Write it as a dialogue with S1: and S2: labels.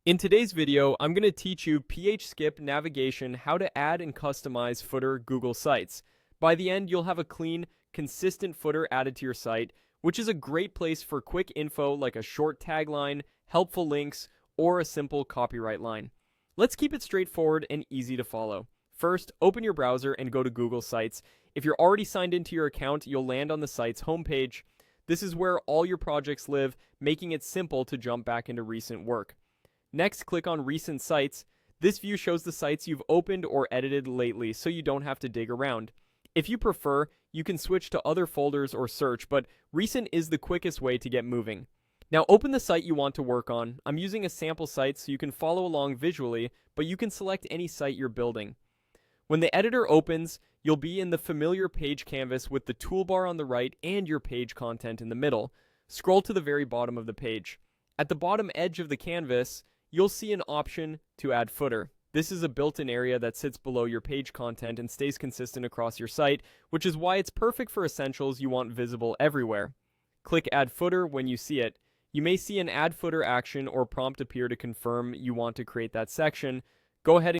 S1: In today's video, I'm going to teach you PHSkip navigation, how to add and customize footer Google Sites. By the end, you'll have a clean, consistent footer added to your site, which is a great place for quick info like a short tagline, helpful links, or a simple copyright line. Let's keep it straightforward and easy to follow. First, open your browser and go to Google Sites. If you're already signed into your account, you'll land on the site's homepage. This is where all your projects live, making it simple to jump back into recent work. Next, click on Recent Sites. This view shows the sites you've opened or edited lately, so you don't have to dig around. If you prefer, you can switch to other folders or search, but Recent is the quickest way to get moving. Now open the site you want to work on. I'm using a sample site so you can follow along visually, but you can select any site you're building. When the editor opens, you'll be in the familiar page canvas with the toolbar on the right and your page content in the middle. Scroll to the very bottom of the page. At the bottom edge of the canvas, you'll see an option to add footer. This is a built-in area that sits below your page content and stays consistent across your site, which is why it's perfect for essentials you want visible everywhere. Click Add Footer when you see it. You may see an Add Footer action or prompt appear to confirm you want to create that section. Go ahead and